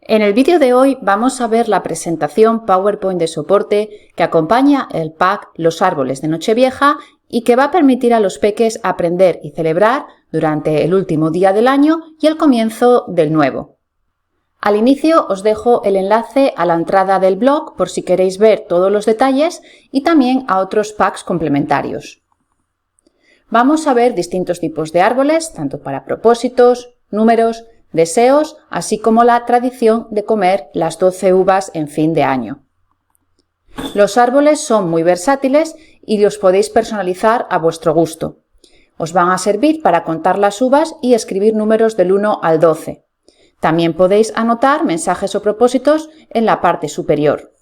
En el vídeo de hoy vamos a ver la presentación PowerPoint de soporte que acompaña el pack Los árboles de Nochevieja y que va a permitir a los peques aprender y celebrar durante el último día del año y el comienzo del nuevo. Al inicio os dejo el enlace a la entrada del blog por si queréis ver todos los detalles y también a otros packs complementarios. Vamos a ver distintos tipos de árboles, tanto para propósitos, números, deseos, así como la tradición de comer las 12 uvas en fin de año. Los árboles son muy versátiles y los podéis personalizar a vuestro gusto. Os van a servir para contar las uvas y escribir números del 1 al 12. También podéis anotar mensajes o propósitos en la parte superior.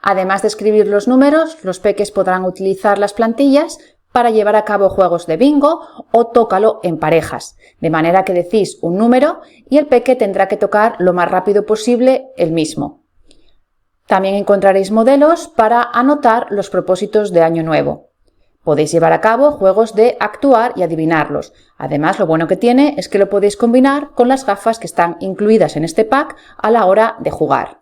Además de escribir los números, los peques podrán utilizar las plantillas para llevar a cabo juegos de bingo o tócalo en parejas, de manera que decís un número y el peque tendrá que tocar lo más rápido posible el mismo. También encontraréis modelos para anotar los propósitos de Año Nuevo. Podéis llevar a cabo juegos de actuar y adivinarlos. Además, lo bueno que tiene es que lo podéis combinar con las gafas que están incluidas en este pack a la hora de jugar.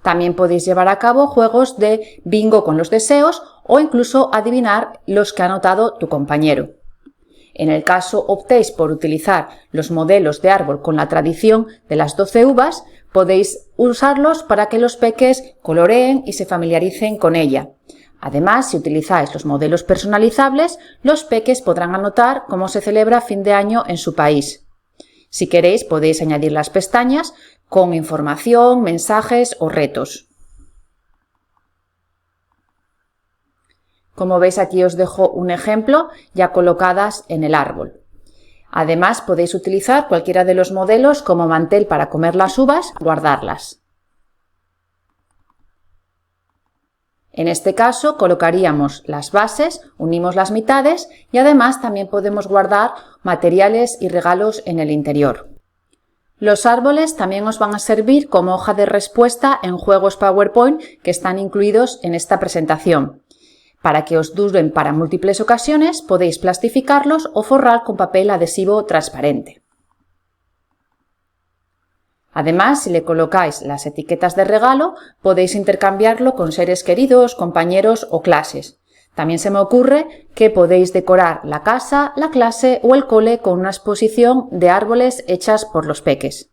También podéis llevar a cabo juegos de bingo con los deseos o incluso adivinar los que ha anotado tu compañero. En el caso optéis por utilizar los modelos de árbol con la tradición de las 12 uvas, podéis usarlos para que los peques coloreen y se familiaricen con ella. Además, si utilizáis los modelos personalizables, los peques podrán anotar cómo se celebra fin de año en su país. Si queréis, podéis añadir las pestañas con información, mensajes o retos. Como veis, aquí os dejo un ejemplo ya colocadas en el árbol. Además, podéis utilizar cualquiera de los modelos como mantel para comer las uvas, guardarlas. En este caso colocaríamos las bases, unimos las mitades y además también podemos guardar materiales y regalos en el interior. Los árboles también os van a servir como hoja de respuesta en juegos PowerPoint que están incluidos en esta presentación. Para que os duren para múltiples ocasiones, podéis plastificarlos o forrar con papel adhesivo transparente. Además, si le colocáis las etiquetas de regalo, podéis intercambiarlo con seres queridos, compañeros o clases. También se me ocurre que podéis decorar la casa, la clase o el cole con una exposición de árboles hechas por los peques.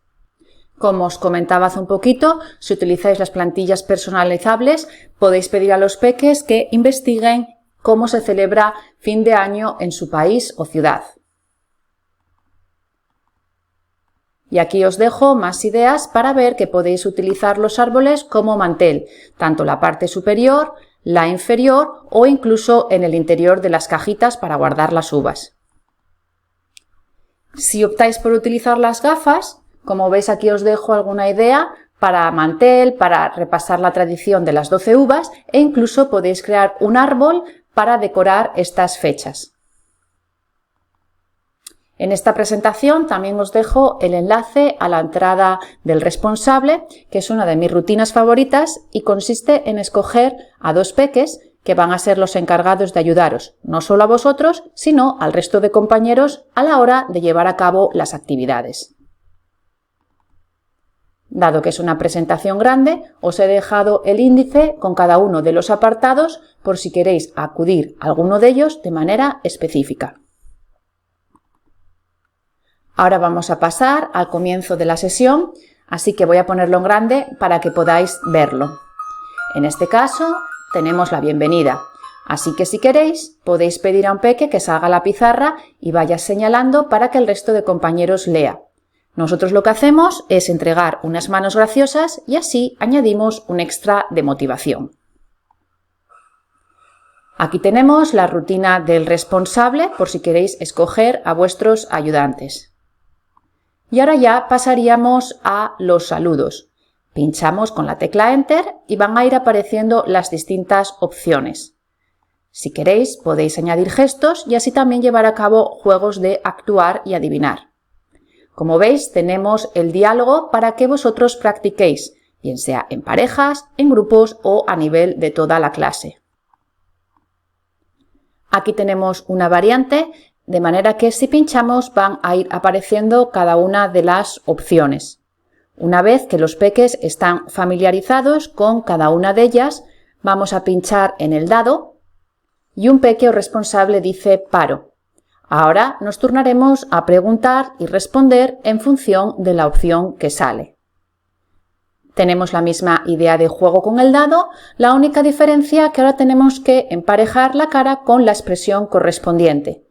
Como os comentaba hace un poquito, si utilizáis las plantillas personalizables, podéis pedir a los peques que investiguen cómo se celebra fin de año en su país o ciudad. Y aquí os dejo más ideas para ver que podéis utilizar los árboles como mantel, tanto la parte superior, la inferior o incluso en el interior de las cajitas para guardar las uvas. Si optáis por utilizar las gafas, como veis aquí os dejo alguna idea para mantel, para repasar la tradición de las 12 uvas e incluso podéis crear un árbol para decorar estas fechas. En esta presentación también os dejo el enlace a la entrada del responsable, que es una de mis rutinas favoritas y consiste en escoger a dos peques que van a ser los encargados de ayudaros, no solo a vosotros, sino al resto de compañeros a la hora de llevar a cabo las actividades. Dado que es una presentación grande, os he dejado el índice con cada uno de los apartados por si queréis acudir a alguno de ellos de manera específica. Ahora vamos a pasar al comienzo de la sesión, así que voy a ponerlo en grande para que podáis verlo. En este caso tenemos la bienvenida, así que si queréis podéis pedir a un peque que salga a la pizarra y vaya señalando para que el resto de compañeros lea. Nosotros lo que hacemos es entregar unas manos graciosas y así añadimos un extra de motivación. Aquí tenemos la rutina del responsable por si queréis escoger a vuestros ayudantes. Y ahora ya pasaríamos a los saludos. Pinchamos con la tecla Enter y van a ir apareciendo las distintas opciones. Si queréis podéis añadir gestos y así también llevar a cabo juegos de actuar y adivinar. Como veis tenemos el diálogo para que vosotros practiquéis, bien sea en parejas, en grupos o a nivel de toda la clase. Aquí tenemos una variante de manera que si pinchamos van a ir apareciendo cada una de las opciones. Una vez que los peques están familiarizados con cada una de ellas, vamos a pinchar en el dado y un peque o responsable dice paro. Ahora nos turnaremos a preguntar y responder en función de la opción que sale. Tenemos la misma idea de juego con el dado, la única diferencia que ahora tenemos que emparejar la cara con la expresión correspondiente.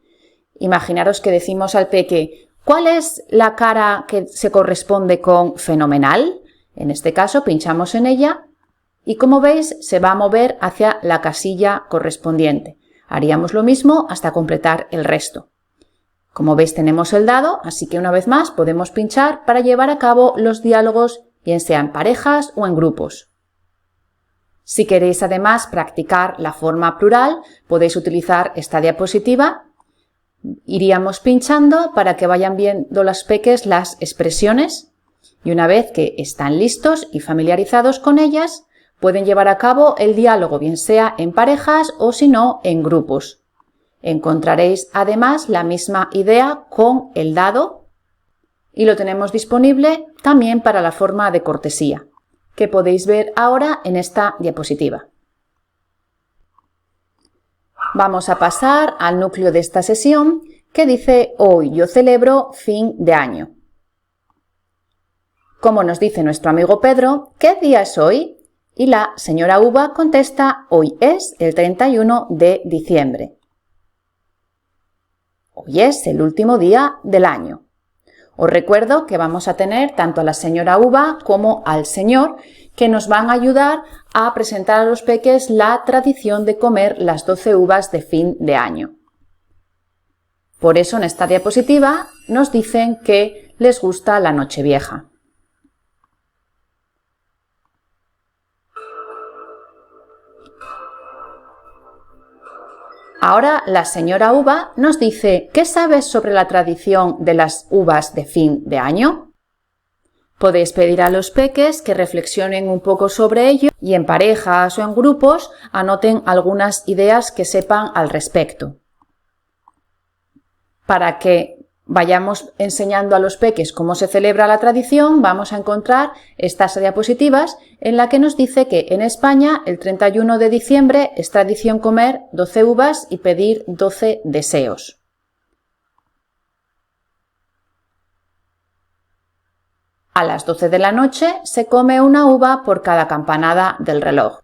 Imaginaros que decimos al peque, ¿cuál es la cara que se corresponde con fenomenal? En este caso pinchamos en ella y como veis se va a mover hacia la casilla correspondiente. Haríamos lo mismo hasta completar el resto. Como veis tenemos el dado, así que una vez más podemos pinchar para llevar a cabo los diálogos, bien sea en parejas o en grupos. Si queréis además practicar la forma plural, podéis utilizar esta diapositiva. Iríamos pinchando para que vayan viendo los peques las expresiones y una vez que están listos y familiarizados con ellas, pueden llevar a cabo el diálogo, bien sea en parejas o si no, en grupos. Encontraréis además la misma idea con el dado y lo tenemos disponible también para la forma de cortesía, que podéis ver ahora en esta diapositiva. Vamos a pasar al núcleo de esta sesión que dice hoy yo celebro fin de año. Como nos dice nuestro amigo Pedro, ¿qué día es hoy? Y la señora Uva contesta hoy es el 31 de diciembre. Hoy es el último día del año. Os recuerdo que vamos a tener tanto a la señora Uva como al señor que nos van a ayudar a presentar a los peques la tradición de comer las 12 uvas de fin de año. Por eso en esta diapositiva nos dicen que les gusta la Nochevieja. Ahora la señora Uva nos dice ¿qué sabes sobre la tradición de las uvas de fin de año? Podéis pedir a los peques que reflexionen un poco sobre ello y en parejas o en grupos anoten algunas ideas que sepan al respecto. Para que vayamos enseñando a los peques cómo se celebra la tradición, vamos a encontrar estas diapositivas en la que nos dice que en España el 31 de diciembre es tradición comer 12 uvas y pedir 12 deseos. A las 12 de la noche se come una uva por cada campanada del reloj.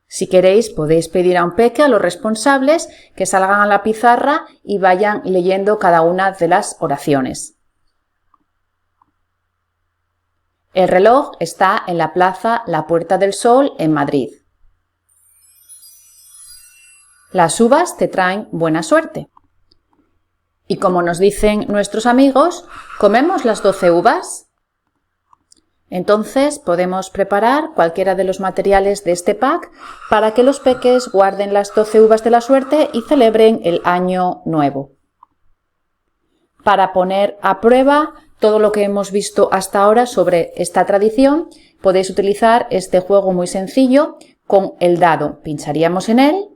Si queréis podéis pedir a un peque, a los responsables, que salgan a la pizarra y vayan leyendo cada una de las oraciones. El reloj está en la plaza La Puerta del Sol en Madrid. Las uvas te traen buena suerte. Y como nos dicen nuestros amigos, ¿comemos las 12 uvas? Entonces podemos preparar cualquiera de los materiales de este pack para que los peques guarden las 12 uvas de la suerte y celebren el año nuevo. Para poner a prueba todo lo que hemos visto hasta ahora sobre esta tradición, podéis utilizar este juego muy sencillo con el dado. Pincharíamos en él,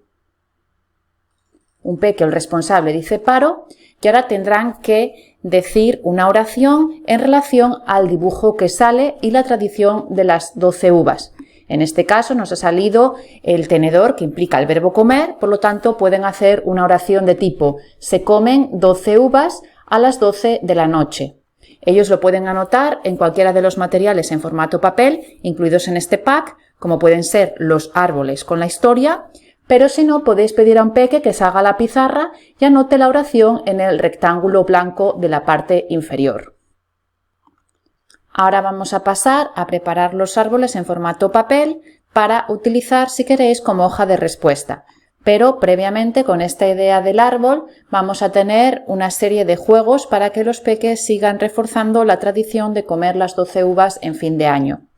un peque, el responsable, dice paro y ahora tendrán que decir una oración en relación al dibujo que sale y la tradición de las 12 uvas. En este caso nos ha salido el tenedor, que implica el verbo comer, por lo tanto pueden hacer una oración de tipo se comen 12 uvas a las 12 de la noche. Ellos lo pueden anotar en cualquiera de los materiales en formato papel, incluidos en este pack, como pueden ser los árboles con la historia, pero si no, podéis pedir a un peque que salga a la pizarra y anote la oración en el rectángulo blanco de la parte inferior. Ahora vamos a pasar a preparar los árboles en formato papel para utilizar, si queréis, como hoja de respuesta. Pero previamente, con esta idea del árbol, vamos a tener una serie de juegos para que los peques sigan reforzando la tradición de comer las 12 uvas en fin de año.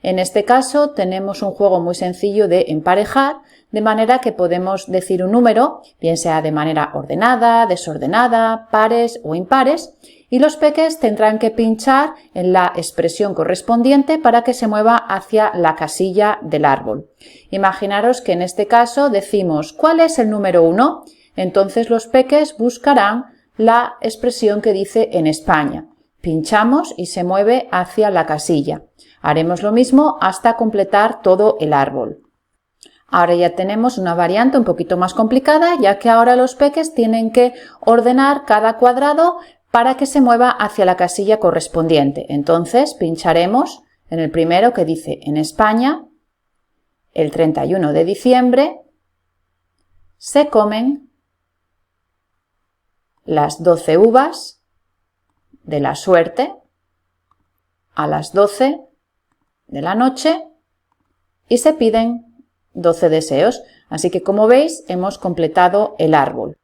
En este caso tenemos un juego muy sencillo de emparejar, de manera que podemos decir un número, bien sea de manera ordenada, desordenada, pares o impares, y los peques tendrán que pinchar en la expresión correspondiente para que se mueva hacia la casilla del árbol. Imaginaros que en este caso decimos ¿cuál es el número 1? Entonces los peques buscarán la expresión que dice en España. Pinchamos y se mueve hacia la casilla. Haremos lo mismo hasta completar todo el árbol. Ahora ya tenemos una variante un poquito más complicada, ya que ahora los peques tienen que ordenar cada cuadrado para que se mueva hacia la casilla correspondiente. Entonces pincharemos en el primero que dice en España, el 31 de diciembre, se comen las 12 uvas de la suerte a las 12 de la noche y se piden 12 deseos. Así que como veis hemos completado el árbol.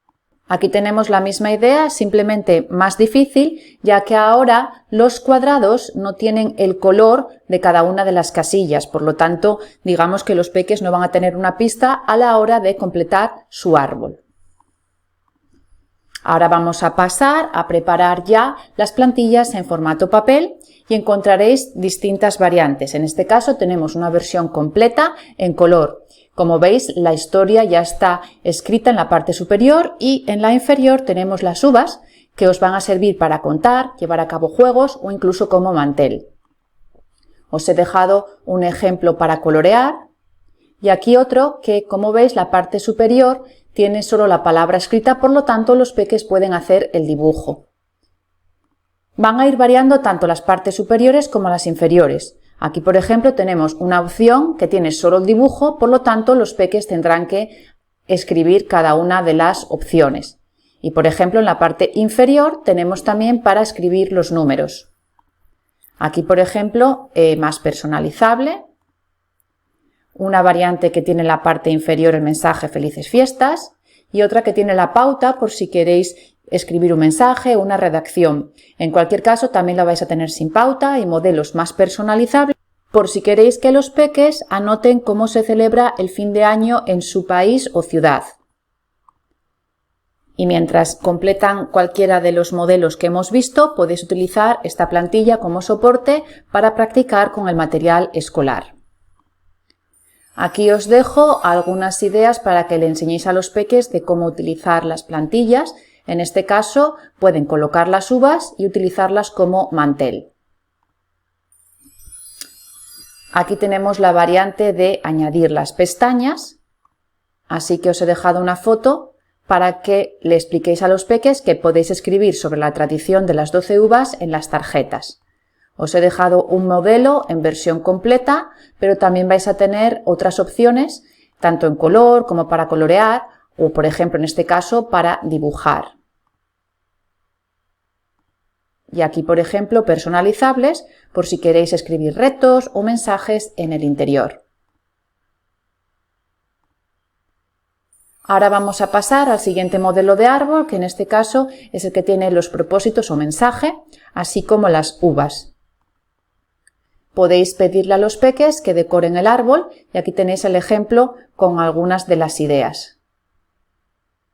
Aquí tenemos la misma idea, simplemente más difícil, ya que ahora los cuadrados no tienen el color de cada una de las casillas. Por lo tanto, digamos que los peques no van a tener una pista a la hora de completar su árbol. Ahora vamos a pasar a preparar ya las plantillas en formato papel y encontraréis distintas variantes. En este caso tenemos una versión completa en color. Como veis, la historia ya está escrita en la parte superior y en la inferior tenemos las uvas que os van a servir para contar, llevar a cabo juegos o incluso como mantel. Os he dejado un ejemplo para colorear y aquí otro que, como veis, la parte superior tiene solo la palabra escrita, por lo tanto los peques pueden hacer el dibujo. Van a ir variando tanto las partes superiores como las inferiores. Aquí, por ejemplo, tenemos una opción que tiene solo el dibujo, por lo tanto los peques tendrán que escribir cada una de las opciones. Y, por ejemplo, en la parte inferior tenemos también para escribir los números. Aquí, por ejemplo, más personalizable. Una variante que tiene en la parte inferior el mensaje Felices Fiestas y otra que tiene la pauta por si queréis escribir un mensaje o una redacción. En cualquier caso también la vais a tener sin pauta y modelos más personalizables por si queréis que los peques anoten cómo se celebra el fin de año en su país o ciudad. Y mientras completan cualquiera de los modelos que hemos visto, podéis utilizar esta plantilla como soporte para practicar con el material escolar. Aquí os dejo algunas ideas para que le enseñéis a los peques de cómo utilizar las plantillas. En este caso pueden colocar las uvas y utilizarlas como mantel. Aquí tenemos la variante de añadir las pestañas, así que os he dejado una foto para que le expliquéis a los peques que podéis escribir sobre la tradición de las 12 uvas en las tarjetas. Os he dejado un modelo en versión completa, pero también vais a tener otras opciones, tanto en color como para colorear o, por ejemplo, en este caso, para dibujar. Y aquí, por ejemplo, personalizables, por si queréis escribir retos o mensajes en el interior. Ahora vamos a pasar al siguiente modelo de árbol, que en este caso es el que tiene los propósitos o mensaje, así como las uvas. Podéis pedirle a los peques que decoren el árbol y aquí tenéis el ejemplo con algunas de las ideas.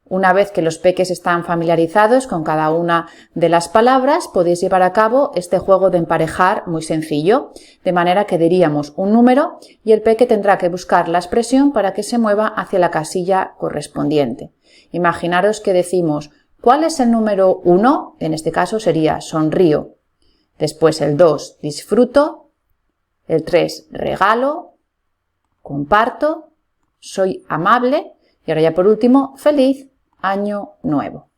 Una vez que los peques están familiarizados con cada una de las palabras, podéis llevar a cabo este juego de emparejar muy sencillo, de manera que diríamos un número y el peque tendrá que buscar la expresión para que se mueva hacia la casilla correspondiente. Imaginaros que decimos, ¿cuál es el número 1? En este caso sería sonrío. Después el 2, disfruto. El 3, regalo, comparto, soy amable y ahora ya por último, feliz año nuevo.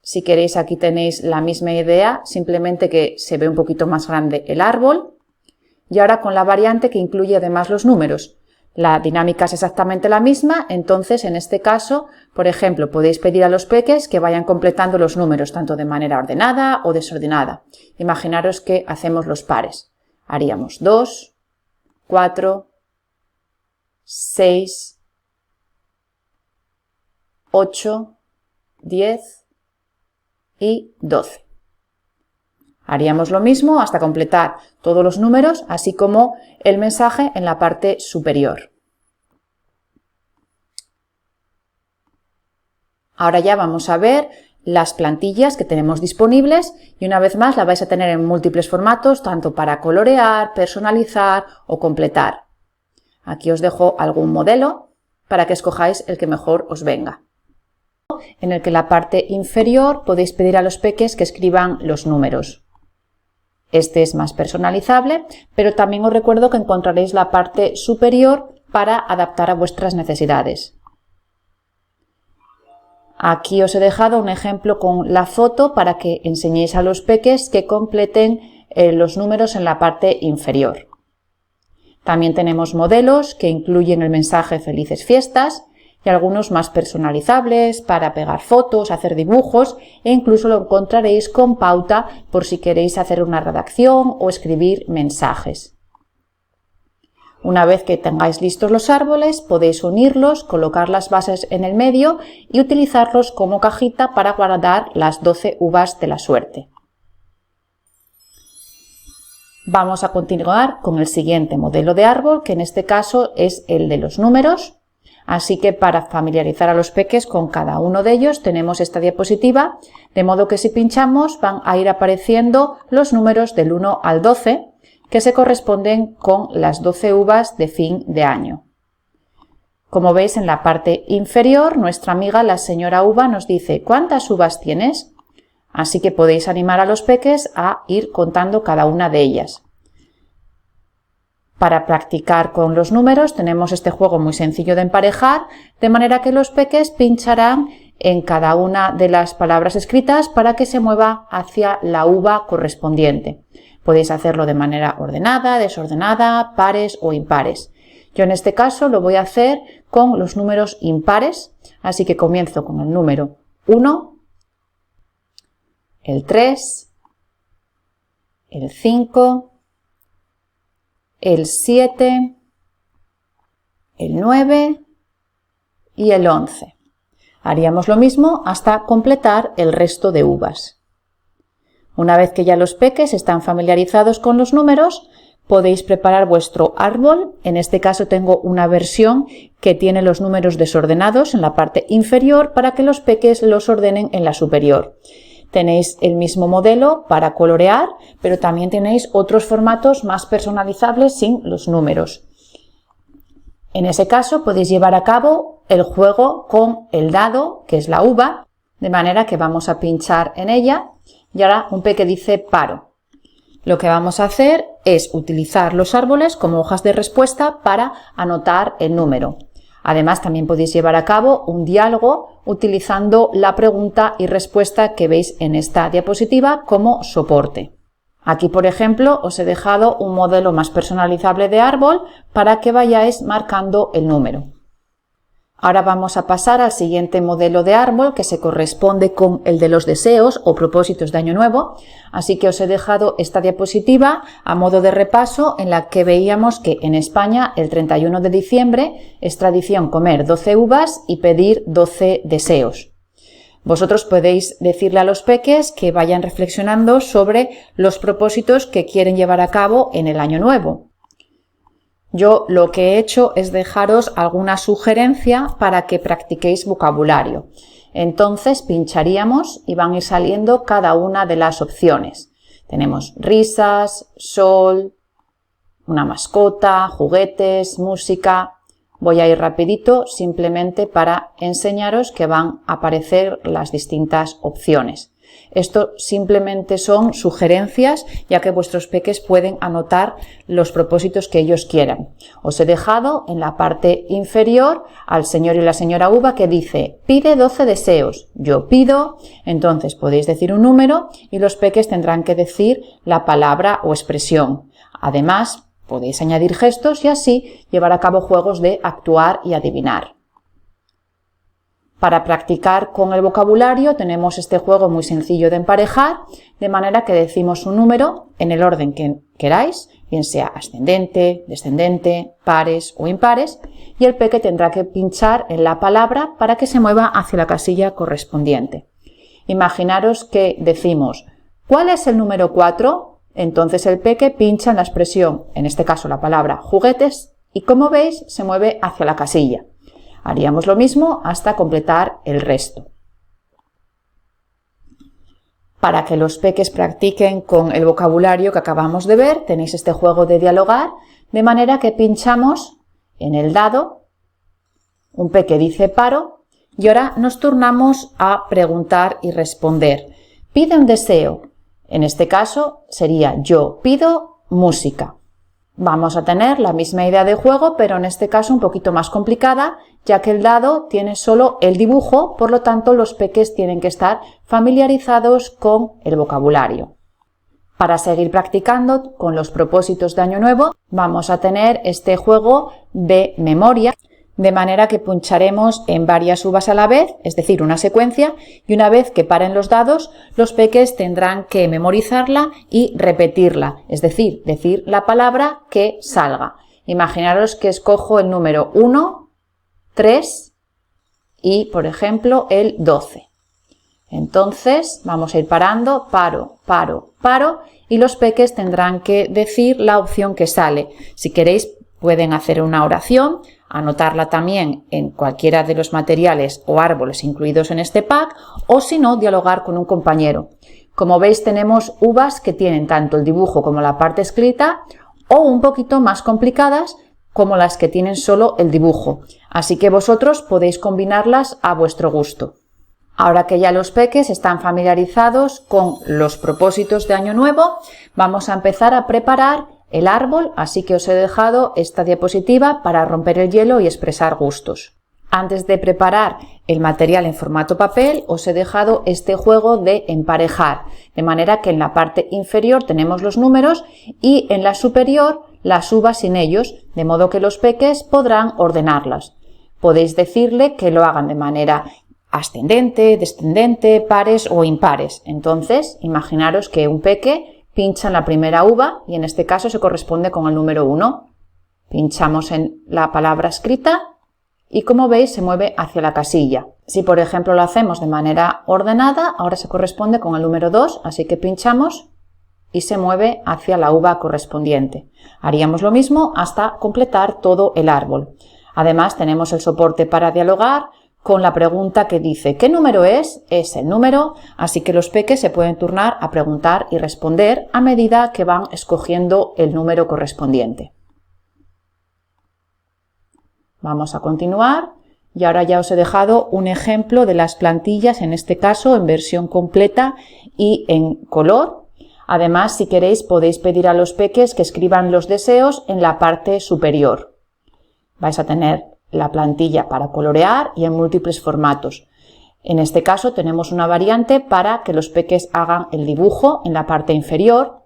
Si queréis aquí tenéis la misma idea, simplemente que se ve un poquito más grande el árbol y ahora con la variante que incluye además los números. La dinámica es exactamente la misma, entonces en este caso, por ejemplo, podéis pedir a los peques que vayan completando los números tanto de manera ordenada o desordenada. Imaginaros que hacemos los pares. Haríamos 2, 4, 6, 8, 10 y 12. Haríamos lo mismo hasta completar todos los números, así como el mensaje en la parte superior. Ahora ya vamos a ver las plantillas que tenemos disponibles y una vez más la vais a tener en múltiples formatos, tanto para colorear, personalizar o completar. Aquí os dejo algún modelo para que escojáis el que mejor os venga. en el que en la parte inferior podéis pedir a los peques que escriban los números. Este es más personalizable, pero también os recuerdo que encontraréis la parte superior para adaptar a vuestras necesidades. Aquí os he dejado un ejemplo con la foto para que enseñéis a los peques que completen los números en la parte inferior. También tenemos modelos que incluyen el mensaje Felices Fiestas y algunos más personalizables para pegar fotos, hacer dibujos e incluso lo encontraréis con pauta por si queréis hacer una redacción o escribir mensajes. Una vez que tengáis listos los árboles, podéis unirlos, colocar las bases en el medio y utilizarlos como cajita para guardar las 12 uvas de la suerte. Vamos a continuar con el siguiente modelo de árbol, que en este caso es el de los números. Así que para familiarizar a los peques con cada uno de ellos tenemos esta diapositiva, de modo que si pinchamos van a ir apareciendo los números del 1 al 12, que se corresponden con las 12 uvas de fin de año. Como veis en la parte inferior, nuestra amiga la señora uva nos dice ¿cuántas uvas tienes? Así que podéis animar a los peques a ir contando cada una de ellas. Para practicar con los números tenemos este juego muy sencillo de emparejar, de manera que los peques pincharán en cada una de las palabras escritas para que se mueva hacia la uva correspondiente. Podéis hacerlo de manera ordenada, desordenada, pares o impares. Yo en este caso lo voy a hacer con los números impares, así que comienzo con el número 1, el 3, el 5, el 7, el 9 y el 11. Haríamos lo mismo hasta completar el resto de uvas. Una vez que ya los peques están familiarizados con los números, podéis preparar vuestro árbol. En este caso tengo una versión que tiene los números desordenados en la parte inferior para que los peques los ordenen en la superior. Tenéis el mismo modelo para colorear, pero también tenéis otros formatos más personalizables sin los números. En ese caso podéis llevar a cabo el juego con el dado, que es la uva, de manera que vamos a pinchar en ella y ahora un peque dice paro. Lo que vamos a hacer es utilizar los árboles como hojas de respuesta para anotar el número. Además, también podéis llevar a cabo un diálogo utilizando la pregunta y respuesta que veis en esta diapositiva como soporte. Aquí, por ejemplo, os he dejado un modelo más personalizable de árbol para que vayáis marcando el número. Ahora vamos a pasar al siguiente modelo de árbol que se corresponde con el de los deseos o propósitos de Año Nuevo, así que os he dejado esta diapositiva a modo de repaso en la que veíamos que en España el 31 de diciembre es tradición comer 12 uvas y pedir 12 deseos. Vosotros podéis decirle a los peques que vayan reflexionando sobre los propósitos que quieren llevar a cabo en el Año Nuevo. Yo lo que he hecho es dejaros alguna sugerencia para que practiquéis vocabulario. Entonces pincharíamos y van a ir saliendo cada una de las opciones. Tenemos risas, sol, una mascota, juguetes, música. Voy a ir rapidito simplemente para enseñaros que van a aparecer las distintas opciones. Esto simplemente son sugerencias, ya que vuestros peques pueden anotar los propósitos que ellos quieran. Os he dejado en la parte inferior al señor y la señora uva que dice pide 12 deseos. Yo pido, entonces podéis decir un número y los peques tendrán que decir la palabra o expresión. Además, podéis añadir gestos y así llevar a cabo juegos de actuar y adivinar. Para practicar con el vocabulario tenemos este juego muy sencillo de emparejar, de manera que decimos un número en el orden que queráis, bien sea ascendente, descendente, pares o impares, y el peque tendrá que pinchar en la palabra para que se mueva hacia la casilla correspondiente. Imaginaros que decimos ¿cuál es el número 4? Entonces el peque pincha en la expresión, en este caso la palabra juguetes, y como veis se mueve hacia la casilla. Haríamos lo mismo hasta completar el resto. Para que los peques practiquen con el vocabulario que acabamos de ver, tenéis este juego de dialogar, de manera que pinchamos en el dado, un peque dice paro Y ahora nos turnamos a preguntar y responder. Pide un deseo. En este caso sería yo pido música. Vamos a tener la misma idea de juego, pero en este caso un poquito más complicada, ya que el dado tiene solo el dibujo, por lo tanto los peques tienen que estar familiarizados con el vocabulario. Para seguir practicando con los propósitos de Año Nuevo, vamos a tener este juego de memoria, de manera que puncharemos en varias uvas a la vez, es decir, una secuencia, y una vez que paren los dados, los peques tendrán que memorizarla y repetirla, es decir la palabra que salga. Imaginaros que escojo el número 1, 3 y, por ejemplo, el 12. Entonces vamos a ir parando, paro, paro, paro, y los peques tendrán que decir la opción que sale. Si queréis pueden hacer una oración, anotarla también en cualquiera de los materiales o árboles incluidos en este pack, o si no, dialogar con un compañero. Como veis, tenemos uvas que tienen tanto el dibujo como la parte escrita, o un poquito más complicadas como las que tienen solo el dibujo. Así que vosotros podéis combinarlas a vuestro gusto. Ahora que ya los peques están familiarizados con los propósitos de Año Nuevo, vamos a empezar a preparar el árbol, así que os he dejado esta diapositiva para romper el hielo y expresar gustos. Antes de preparar el material en formato papel, os he dejado este juego de emparejar, de manera que en la parte inferior tenemos los números y en la superior las uvas sin ellos, de modo que los peques podrán ordenarlas. Podéis decirle que lo hagan de manera ascendente, descendente, pares o impares. Entonces, imaginaros que un peque pincha en la primera uva y en este caso se corresponde con el número 1. Pinchamos en la palabra escrita y, como veis, se mueve hacia la casilla. Si, por ejemplo, lo hacemos de manera ordenada, ahora se corresponde con el número 2, así que pinchamos y se mueve hacia la uva correspondiente. Haríamos lo mismo hasta completar todo el árbol. Además, tenemos el soporte para dialogar con la pregunta que dice ¿qué número es? Es el número, así que los peques se pueden turnar a preguntar y responder a medida que van escogiendo el número correspondiente. Vamos a continuar y ahora ya os he dejado un ejemplo de las plantillas, en este caso en versión completa y en color. Además, si queréis, podéis pedir a los peques que escriban los deseos en la parte superior. Vais a tener la plantilla para colorear y en múltiples formatos. En este caso tenemos una variante para que los peques hagan el dibujo en la parte inferior,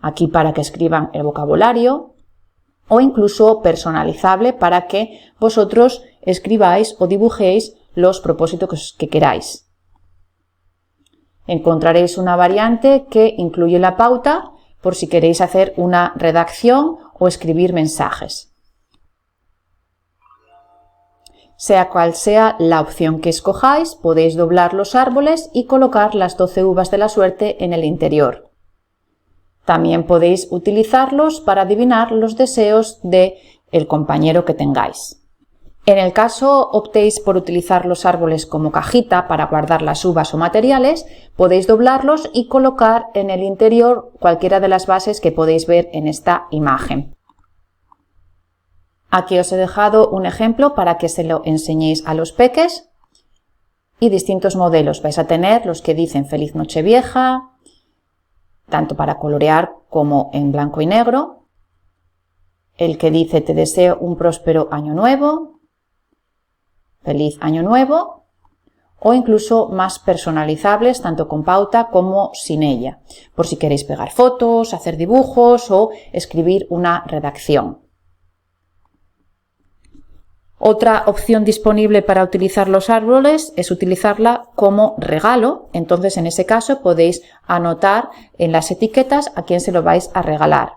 aquí para que escriban el vocabulario, o incluso personalizable para que vosotros escribáis o dibujéis los propósitos que queráis. Encontraréis una variante que incluye la pauta por si queréis hacer una redacción o escribir mensajes. Sea cual sea la opción que escojáis, podéis doblar los árboles y colocar las 12 uvas de la suerte en el interior. También podéis utilizarlos para adivinar los deseos del compañero que tengáis. En el caso optéis por utilizar los árboles como cajita para guardar las uvas o materiales, podéis doblarlos y colocar en el interior cualquiera de las bases que podéis ver en esta imagen. Aquí os he dejado un ejemplo para que se lo enseñéis a los peques y distintos modelos. Vais a tener los que dicen Feliz Nochevieja, tanto para colorear como en blanco y negro. El que dice Te deseo un próspero año nuevo, Feliz Año Nuevo, o incluso más personalizables, tanto con pauta como sin ella, por si queréis pegar fotos, hacer dibujos o escribir una redacción. Otra opción disponible para utilizar los árboles es utilizarla como regalo. Entonces, en ese caso podéis anotar en las etiquetas a quién se lo vais a regalar.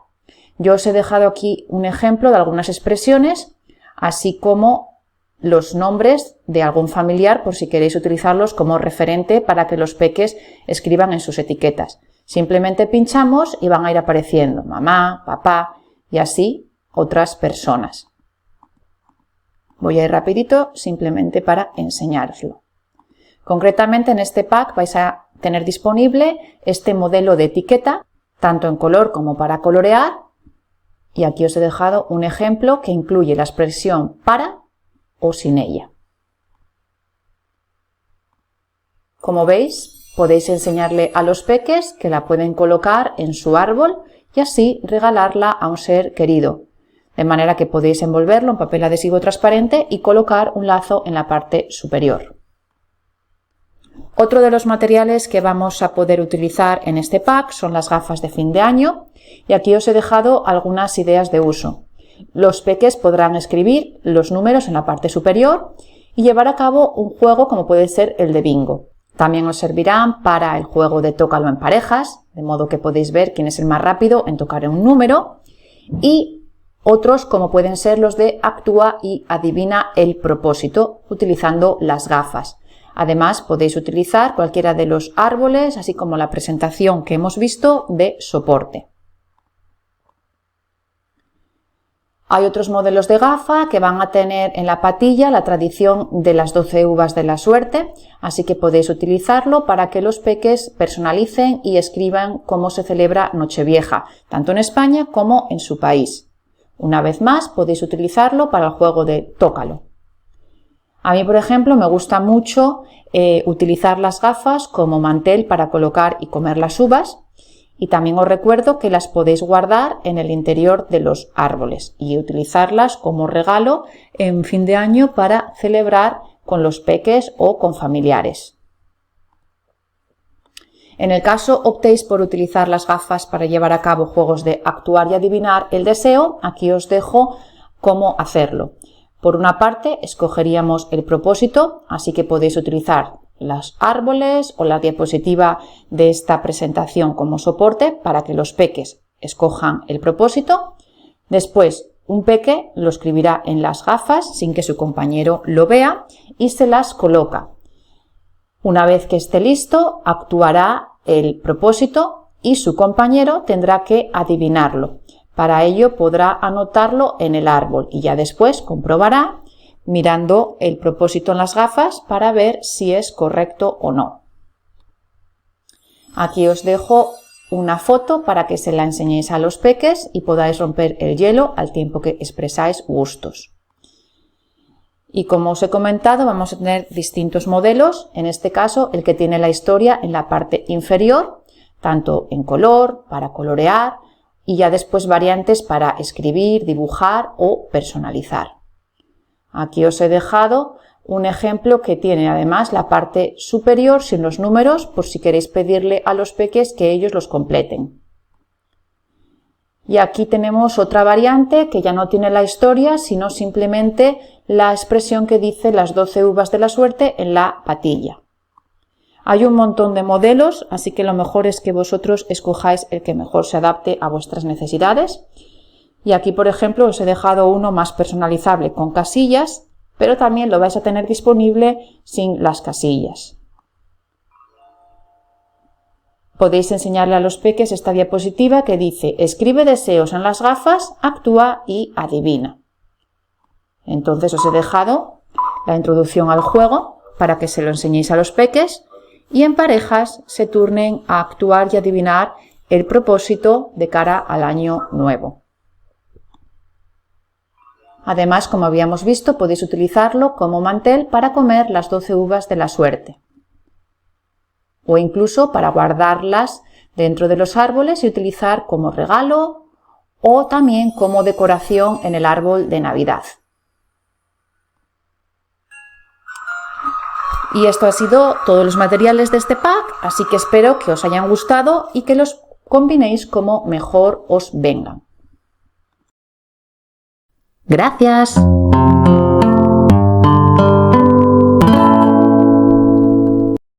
Yo os he dejado aquí un ejemplo de algunas expresiones, así como los nombres de algún familiar por si queréis utilizarlos como referente para que los peques escriban en sus etiquetas. Simplemente pinchamos y van a ir apareciendo mamá, papá y así otras personas. Voy a ir rapidito simplemente para enseñároslo. Concretamente en este pack vais a tener disponible este modelo de etiqueta, tanto en color como para colorear, y aquí os he dejado un ejemplo que incluye la expresión para o sin ella. Como veis, podéis enseñarle a los peques que la pueden colocar en su árbol y así regalarla a un ser querido. De manera que podéis envolverlo en papel adhesivo transparente y colocar un lazo en la parte superior. Otro de los materiales que vamos a poder utilizar en este pack son las gafas de fin de año y aquí os he dejado algunas ideas de uso. Los peques podrán escribir los números en la parte superior y llevar a cabo un juego como puede ser el de bingo. También os servirán para el juego de tócalo en parejas, de modo que podéis ver quién es el más rápido en tocar un número, y otros como pueden ser los de actúa y adivina el propósito utilizando las gafas. Además podéis utilizar cualquiera de los árboles, así como la presentación que hemos visto de soporte. Hay otros modelos de gafa que van a tener en la patilla la tradición de las 12 uvas de la suerte, así que podéis utilizarlo para que los peques personalicen y escriban cómo se celebra Nochevieja, tanto en España como en su país. Una vez más, podéis utilizarlo para el juego de tócalo. A mí, por ejemplo, me gusta mucho utilizar las gafas como mantel para colocar y comer las uvas. Y también os recuerdo que las podéis guardar en el interior de los árboles y utilizarlas como regalo en fin de año para celebrar con los peques o con familiares. En el caso optéis por utilizar las gafas para llevar a cabo juegos de actuar y adivinar el deseo, aquí os dejo cómo hacerlo. Por una parte, escogeríamos el propósito, así que podéis utilizar los árboles o la diapositiva de esta presentación como soporte para que los peques escojan el propósito. Después, un peque lo escribirá en las gafas sin que su compañero lo vea y se las coloca. Una vez que esté listo, actuará el propósito y su compañero tendrá que adivinarlo. Para ello podrá anotarlo en el árbol y ya después comprobará mirando el propósito en las gafas para ver si es correcto o no. Aquí os dejo una foto para que se la enseñéis a los peques y podáis romper el hielo al tiempo que expresáis gustos. Y como os he comentado, vamos a tener distintos modelos, en este caso el que tiene la historia en la parte inferior, tanto en color, para colorear, y ya después variantes para escribir, dibujar o personalizar. Aquí os he dejado un ejemplo que tiene además la parte superior sin los números por si queréis pedirle a los peques que ellos los completen. Y aquí tenemos otra variante que ya no tiene la historia, sino simplemente la expresión que dice las 12 uvas de la suerte en la patilla. Hay un montón de modelos, así que lo mejor es que vosotros escojáis el que mejor se adapte a vuestras necesidades. Y aquí, por ejemplo, os he dejado uno más personalizable con casillas, pero también lo vais a tener disponible sin las casillas. Podéis enseñarle a los peques esta diapositiva que dice escribe deseos en las gafas, actúa y adivina. Entonces os he dejado la introducción al juego para que se lo enseñéis a los peques y en parejas se turnen a actuar y adivinar el propósito de cara al año nuevo. Además, como habíamos visto, podéis utilizarlo como mantel para comer las 12 uvas de la suerte. O incluso para guardarlas dentro de los árboles y utilizar como regalo o también como decoración en el árbol de Navidad. Y esto ha sido todos los materiales de este pack, así que espero que os hayan gustado y que los combinéis como mejor os vengan. ¡Gracias!